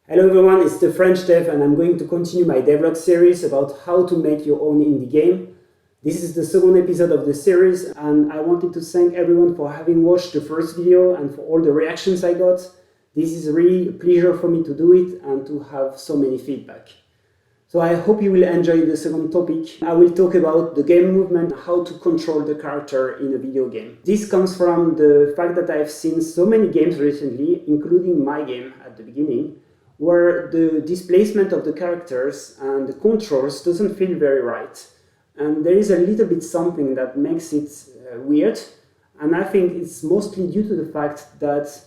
Hello everyone, it's the French Dev and I'm going to continue my devlog series about how to make your own indie game. This is the second episode of the series and I wanted to thank everyone for having watched the first video and for all the reactions I got. This is really a pleasure for me to do it and to have so many feedback. So I hope you will enjoy the second topic. I will talk about the game movement, how to control the character in a video game. This comes from the fact that I've seen so many games recently, including my game at the beginning, where the displacement of the characters and the controls doesn't feel very right. And there is a little bit something that makes it weird. And I think it's mostly due to the fact that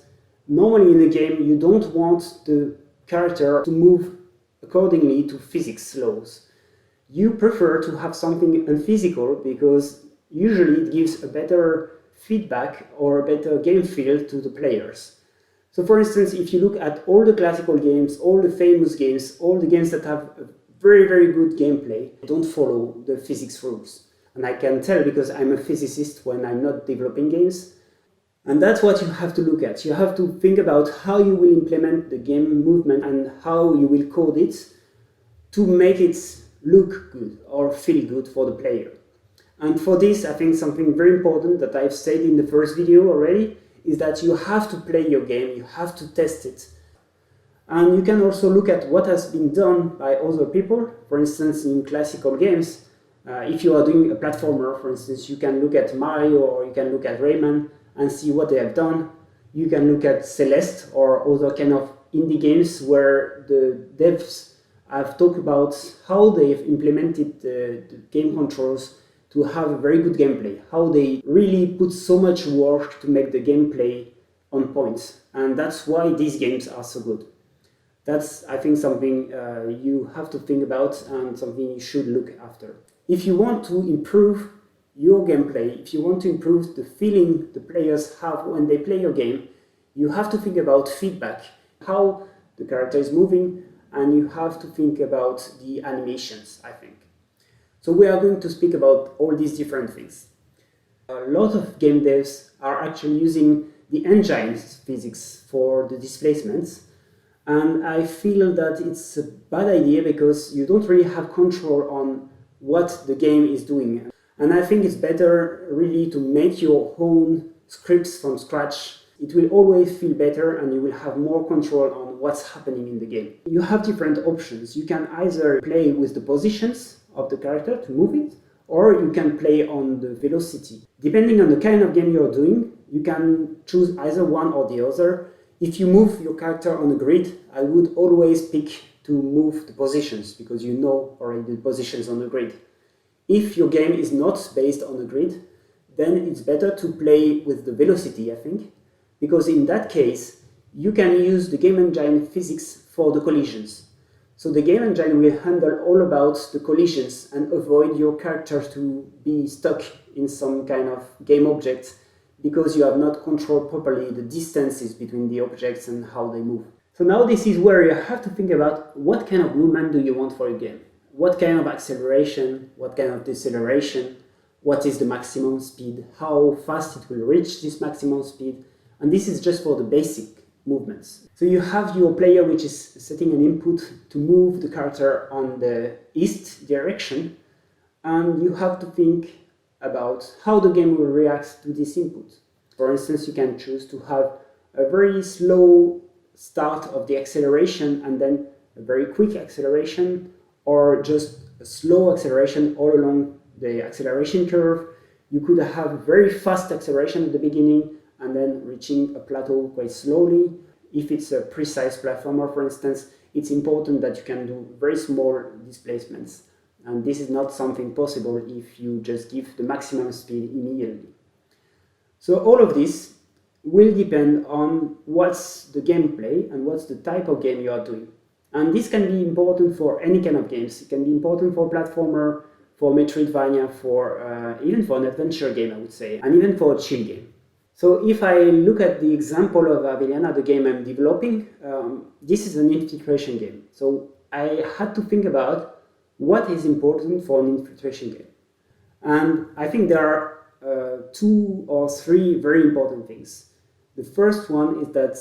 normally in a game you don't want the character to move accordingly to physics laws. You prefer to have something unphysical because usually it gives a better feedback or a better game feel to the players. So for instance, if you look at all the classical games, all the famous games, all the games that have a very, very good gameplay, don't follow the physics rules. And I can tell because I'm a physicist when I'm not developing games. And that's what you have to look at. You have to think about how you will implement the game movement and how you will code it to make it look good or feel good for the player. And for this, I think something very important that I've said in the first video already is that you have to play your game, you have to test it. And you can also look at what has been done by other people. For instance, in classical games, if you are doing a platformer, for instance, you can look at Mario or you can look at Rayman and see what they have done. You can look at Celeste or other kind of indie games where the devs have talked about how they've implemented the game controls to have a very good gameplay, how they really put so much work to make the gameplay on point. And that's why these games are so good. That's, I think, something you have to think about and something you should look after. If you want to improve your gameplay, if you want to improve the feeling the players have when they play your game, you have to think about feedback, how the character is moving, and you have to think about the animations, I think. So we are going to speak about all these different things. A lot of game devs are actually using the engine's physics for the displacements, and I feel that it's a bad idea because you don't really have control on what the game is doing. And I think it's better really to make your own scripts from scratch. It will always feel better and you will have more control on what's happening in the game. You have different options. You can either play with the positions of the character to move it, or you can play on the velocity. Depending on the kind of game you're doing, you can choose either one or the other. If you move your character on a grid, I would always pick to move the positions because you know already the positions on the grid. If your game is not based on a grid, then it's better to play with the velocity, I think, because in that case, you can use the game engine physics for the collisions. So the game engine will handle all about the collisions and avoid your character to be stuck in some kind of game object because you have not controlled properly the distances between the objects and how they move. So now this is where you have to think about what kind of movement do you want for your game. What kind of acceleration, what kind of deceleration, what is the maximum speed, how fast it will reach this maximum speed, and this is just for the basic movements. So you have your player which is setting an input to move the character on the east direction, and you have to think about how the game will react to this input. For instance, you can choose to have a very slow start of the acceleration and then a very quick acceleration, or just a slow acceleration all along the acceleration curve. You could have a very fast acceleration at the beginning and then reaching a plateau quite slowly. If it's a precise platformer, for instance, it's important that you can do very small displacements. And this is not something possible if you just give the maximum speed immediately. So all of this will depend on what's the gameplay and what's the type of game you are doing. And this can be important for any kind of games. It can be important for platformer, for Metroidvania, for even for an adventure game, I would say, and even for a chill game. So if I look at the example of Aveliana, the game I'm developing, this is an infiltration game. So I had to think about what is important for an infiltration game. And I think there are 2 or 3 very important things. The first one is that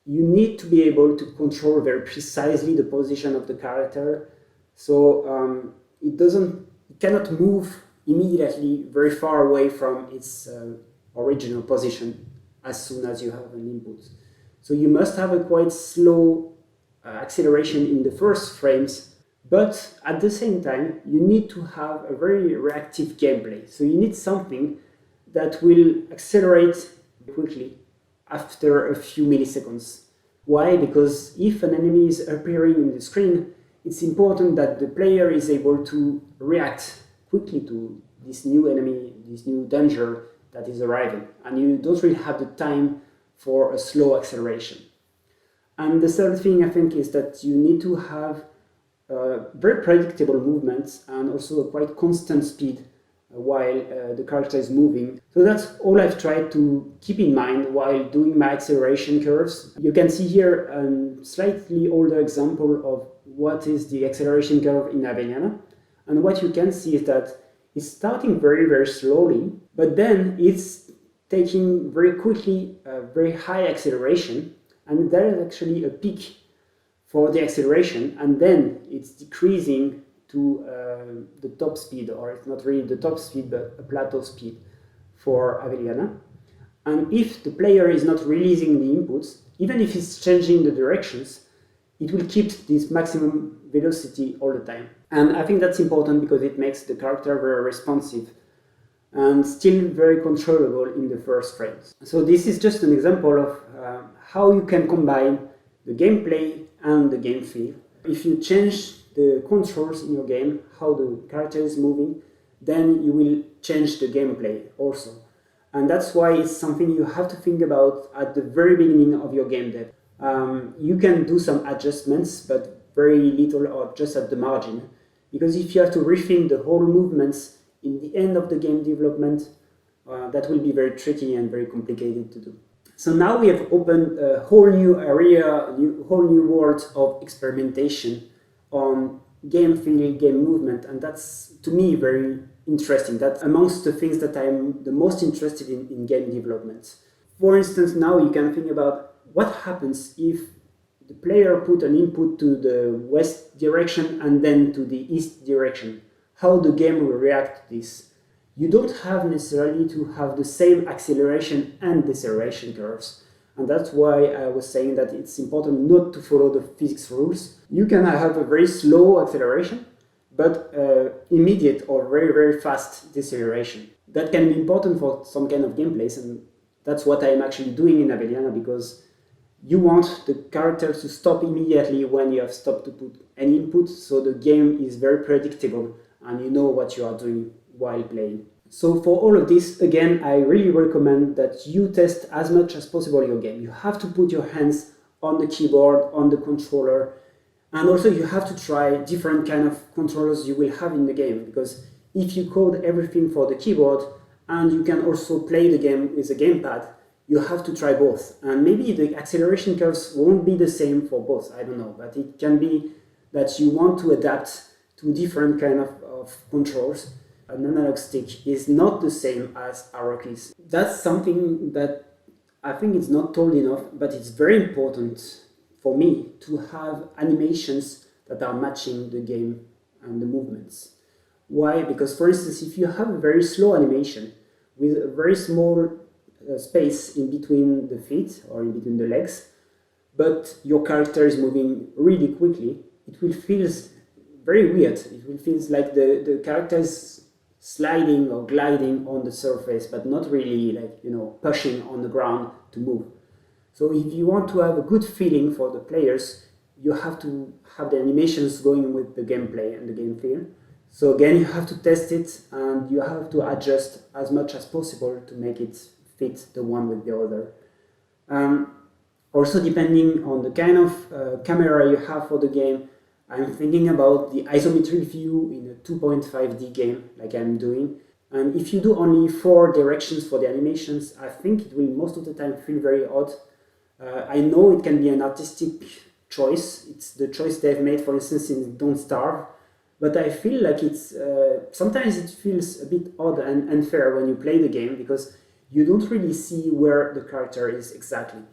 you need to be able to control very precisely the position of the character, so it cannot move immediately very far away from its original position as soon as you have an input. So you must have a quite slow acceleration in the first frames, but at the same time you need to have a very reactive gameplay. So you need something that will accelerate quickly after a few milliseconds. Why? Because if an enemy is appearing in the screen, it's important that the player is able to react quickly to this new enemy, this new danger that is arriving, and you don't really have the time for a slow acceleration. And the third thing I think is that you need to have very predictable movements and also a quite constant speed while the character is moving. So that's all I've tried to keep in mind while doing my acceleration curves. You can see here a slightly older example of what is the acceleration curve in Aveliana. And what you can see is that it's starting very, very slowly, but then it's taking very quickly a very high acceleration, and there is actually a peak for the acceleration, and then it's decreasing to the top speed, or it's not really the top speed, but a plateau speed for Aveliana. And if the player is not releasing the inputs, even if it's changing the directions, it will keep this maximum velocity all the time. And I think that's important because it makes the character very responsive and still very controllable in the first frames. So this is just an example of how you can combine the gameplay and the game feel. If you change the controls in your game, how the character is moving, then you will change the gameplay also. And that's why it's something you have to think about at the very beginning of your game dev. You can do some adjustments, but very little or just at the margin. Because if you have to rethink the whole movements in the end of the game development, that will be very tricky and very complicated to do. So now we have opened a whole new area, a whole new world of experimentation on game feel, game movement, and that's, to me, very interesting. That's amongst the things that I'm the most interested in game development. For instance, now you can think about what happens if the player put an input to the west direction and then to the east direction. How the game will react to this. You don't have necessarily to have the same acceleration and deceleration curves. And that's why I was saying that it's important not to follow the physics rules. You can have a very slow acceleration, but immediate or very, very fast deceleration. That can be important for some kind of gameplays, and that's what I'm actually doing in Aveliana, because you want the character to stop immediately when you have stopped to put any input, so the game is very predictable and you know what you are doing while playing. So for all of this, again, I really recommend that you test as much as possible your game. You have to put your hands on the keyboard, on the controller, and also you have to try different kind of controllers you will have in the game, because if you code everything for the keyboard and you can also play the game with a gamepad, you have to try both. And maybe the acceleration curves won't be the same for both, I don't know, but it can be that you want to adapt to different kind of controls. An analog stick is not the same as arrow keys. That's something that I think is not told enough, but it's very important for me to have animations that are matching the game and the movements. Why? Because, for instance, if you have a very slow animation with a very small space in between the feet or in between the legs, but your character is moving really quickly, it will feel very weird. It will feel like the character is sliding or gliding on the surface, but not really like, pushing on the ground to move. So if you want to have a good feeling for the players, you have to have the animations going with the gameplay and the game feel. So again, you have to test it and you have to adjust as much as possible to make it fit the one with the other. Also, depending on the kind of camera you have for the game, I'm thinking about the isometric view in a 2.5D game, like I'm doing. And if you do only 4 directions for the animations, I think it will most of the time feel very odd. I know it can be an artistic choice. It's the choice they've made, for instance, in Don't Starve. But I feel like it's sometimes it feels a bit odd and unfair when you play the game, because you don't really see where the character is exactly.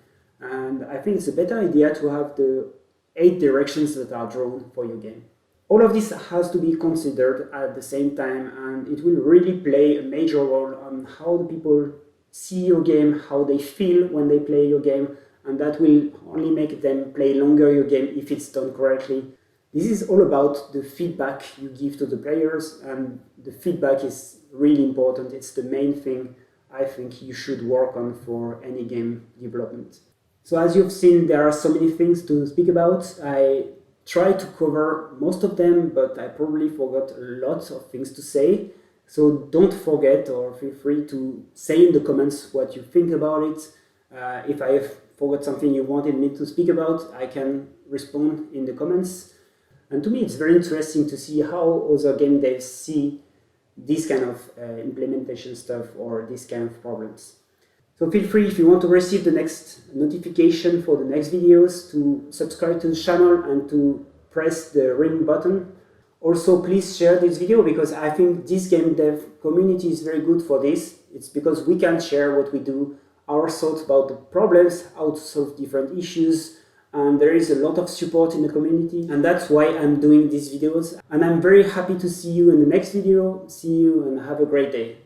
And I think it's a better idea to have the 8 directions that are drawn for your game. All of this has to be considered at the same time, and it will really play a major role on how the people see your game, how they feel when they play your game, and that will only make them play longer your game if it's done correctly. This is all about the feedback you give to the players, and the feedback is really important. It's the main thing I think you should work on for any game development. So as you've seen, there are so many things to speak about. I tried to cover most of them, but I probably forgot a lot of things to say. So don't forget, or feel free to say in the comments what you think about it. If I have forgot something you wanted me to speak about, I can respond in the comments. And to me, it's very interesting to see how other game devs see this kind of implementation stuff or this kind of problems. So feel free, if you want to receive the next notification for the next videos, to subscribe to the channel and to press the ring button. Also, please share this video, because I think this game dev community is very good for this. It's because we can share what we do, our thoughts about the problems, how to solve different issues, and there is a lot of support in the community, and that's why I'm doing these videos. And I'm very happy to see you in the next video. See you and have a great day.